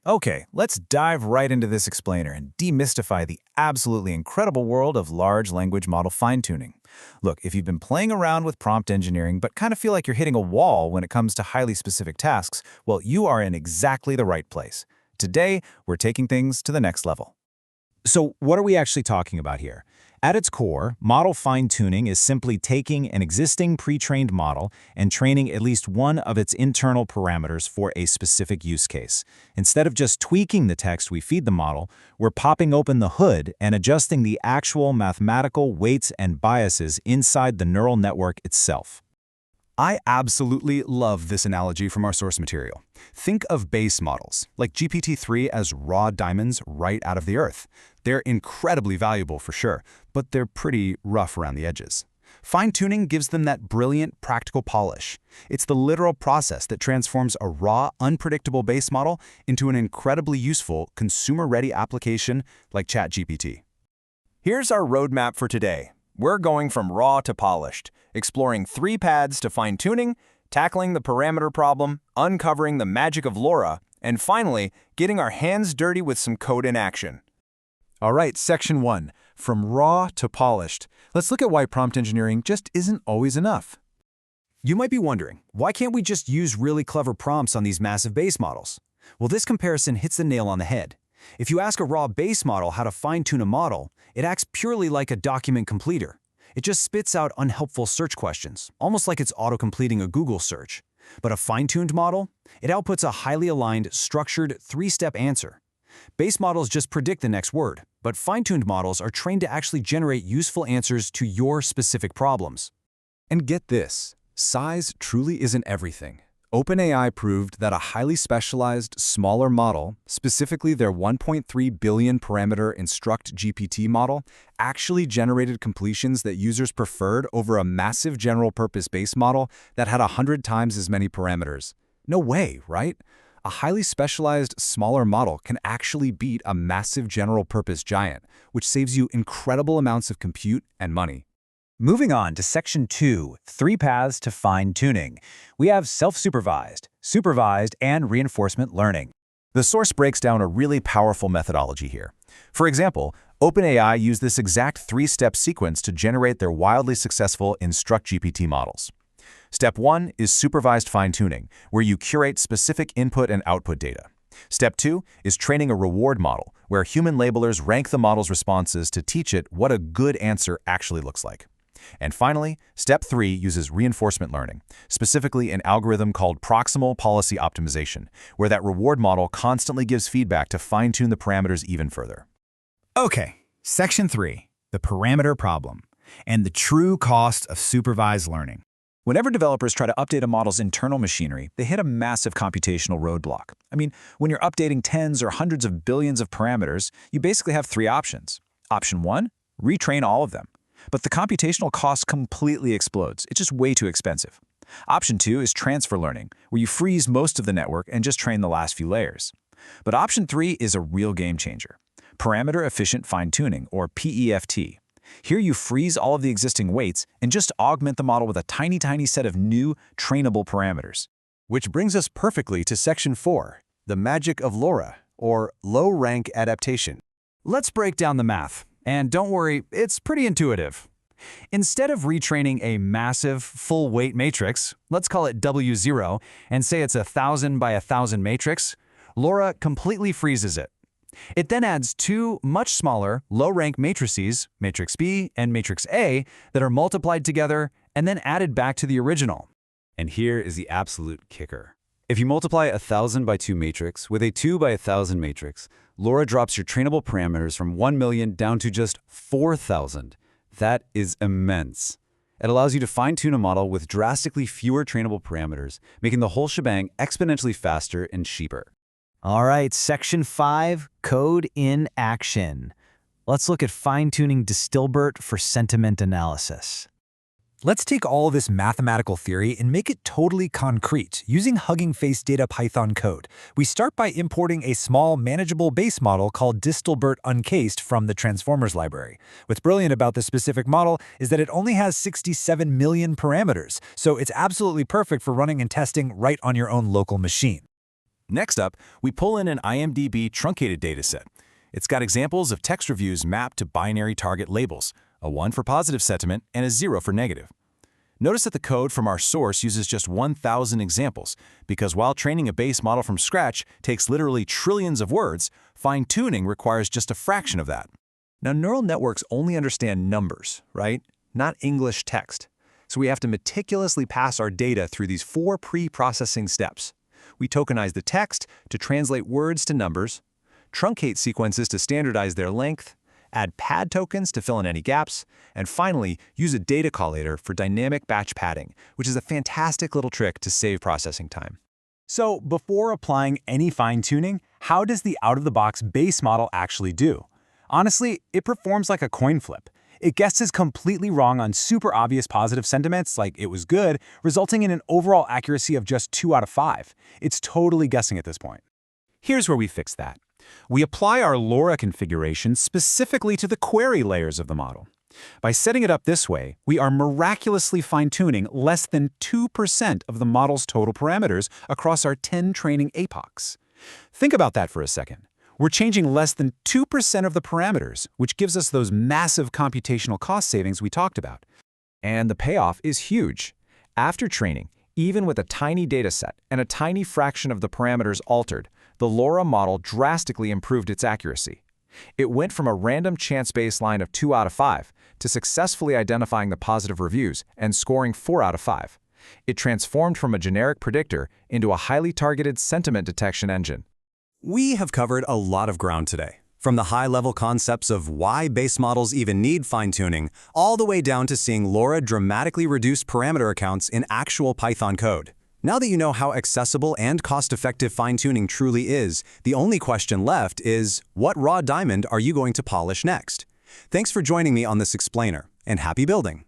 Okay, let's dive right into this explainer and demystify the absolutely incredible world of large language model fine-tuning. Look, if you've been playing around with prompt engineering but kind of feel like you're hitting a wall when it comes to highly specific tasks, well, you are in exactly the right place. Today, we're taking things to the next level. So what are we actually talking about here? At its core, model fine-tuning is simply taking an existing pre-trained model and training at least one of its internal parameters for a specific use case. Instead of just tweaking the text we feed the model, we're popping open the hood and adjusting the actual mathematical weights and biases inside the neural network itself. I absolutely love this analogy from our source material. Think of base models, like GPT-3 as raw diamonds right out of the earth. They're incredibly valuable for sure, but they're pretty rough around the edges. Fine-tuning gives them that brilliant, practical polish. It's the literal process that transforms a raw, unpredictable base model into an incredibly useful, consumer-ready application like ChatGPT. Here's our roadmap for today. We're going from raw to polished, exploring 3 paths to fine-tuning, tackling the parameter problem, uncovering the magic of LoRa, and finally, getting our hands dirty with some code in action. All right, section 1, from raw to polished. Let's look at why prompt engineering just isn't always enough. You might be wondering, why can't we just use really clever prompts on these massive base models? Well, this comparison hits the nail on the head. If you ask a raw base model how to fine-tune a model, it acts purely like a document completer. It just spits out unhelpful search questions, almost like it's auto-completing a Google search. But a fine-tuned model? It outputs a highly aligned, structured, 3-step answer. Base models just predict the next word, but fine-tuned models are trained to actually generate useful answers to your specific problems. And get this, size truly isn't everything. OpenAI proved that a highly specialized, smaller model, specifically their 1.3 billion parameter Instruct GPT model, actually generated completions that users preferred over a massive general-purpose base model that had 100 times as many parameters. No way, right? A highly specialized, smaller model can actually beat a massive general-purpose giant, which saves you incredible amounts of compute and money. Moving on to Section 2, 3 paths to fine-tuning. We have self-supervised, supervised, and reinforcement learning. The source breaks down a really powerful methodology here. For example, OpenAI used this exact 3-step sequence to generate their wildly successful Instruct GPT models. Step 1 is supervised fine-tuning, where you curate specific input and output data. Step 2 is training a reward model, where human labelers rank the model's responses to teach it what a good answer actually looks like. And finally, Step 3 uses reinforcement learning, specifically an algorithm called proximal policy optimization, where that reward model constantly gives feedback to fine-tune the parameters even further. Okay, Section 3, the parameter problem, and the true cost of supervised learning. Whenever developers try to update a model's internal machinery, they hit a massive computational roadblock. I mean, when you're updating tens or hundreds of billions of parameters, you basically have 3 options. Option 1, retrain all of them. But the computational cost completely explodes. It's just way too expensive. Option 2 is transfer learning, where you freeze most of the network and just train the last few layers. But option 3 is a real game changer. Parameter efficient fine-tuning, or PEFT. Here you freeze all of the existing weights and just augment the model with a tiny set of new, trainable parameters. Which brings us perfectly to Section 4, the magic of LoRa, or low-rank adaptation. Let's break down the math. And don't worry, it's pretty intuitive. Instead of retraining a massive, full-weight matrix, let's call it W0, and say it's a 1,000 by 1,000 matrix, LoRa completely freezes it. It then adds 2 much smaller, low-rank matrices, matrix B and matrix A, that are multiplied together and then added back to the original. And here is the absolute kicker. If you multiply a 1,000 by 2 matrix with a 2 by 1,000 matrix, LoRa drops your trainable parameters from 1 million down to just 4,000. That is immense. It allows you to fine-tune a model with drastically fewer trainable parameters, making the whole shebang exponentially faster and cheaper. All right, Section 5, Code in Action. Let's look at fine-tuning Distilbert for sentiment analysis. Let's take all this mathematical theory and make it totally concrete using Hugging Face Data Python code. We start by importing a small, manageable base model called Distilbert Uncased from the Transformers library. What's brilliant about this specific model is that it only has 67 million parameters, so it's absolutely perfect for running and testing right on your own local machine. Next up, we pull in an IMDb truncated dataset. It's got examples of text reviews mapped to binary target labels, a 1 for positive sentiment and a 0 for negative. Notice that the code from our source uses just 1,000 examples, because while training a base model from scratch takes literally trillions of words, fine-tuning requires just a fraction of that. Now, neural networks only understand numbers, right? Not English text. So we have to meticulously pass our data through these 4 pre-processing steps. We tokenize the text to translate words to numbers, truncate sequences to standardize their length, add pad tokens to fill in any gaps, and finally, use a data collator for dynamic batch padding, which is a fantastic little trick to save processing time. So before applying any fine-tuning, how does the out-of-the-box base model actually do? Honestly, it performs like a coin flip. It guesses completely wrong on super obvious positive sentiments, like it was good, resulting in an overall accuracy of just 2 out of 5. It's totally guessing at this point. Here's where we fix that. We apply our LoRa configuration specifically to the query layers of the model. By setting it up this way, we are miraculously fine-tuning less than 2% of the model's total parameters across our 10 training epochs. Think about that for a second. We're changing less than 2% of the parameters, which gives us those massive computational cost savings we talked about. And the payoff is huge. After training, even with a tiny dataset and a tiny fraction of the parameters altered, the LoRa model drastically improved its accuracy. It went from a random chance baseline of 2 out of 5 to successfully identifying the positive reviews and scoring 4 out of 5. It transformed from a generic predictor into a highly targeted sentiment detection engine. We have covered a lot of ground today, from the high-level concepts of why base models even need fine-tuning, all the way down to seeing LoRa dramatically reduce parameter accounts in actual Python code. Now that you know how accessible and cost-effective fine-tuning truly is, the only question left is, what raw diamond are you going to polish next? Thanks for joining me on this explainer, and happy building!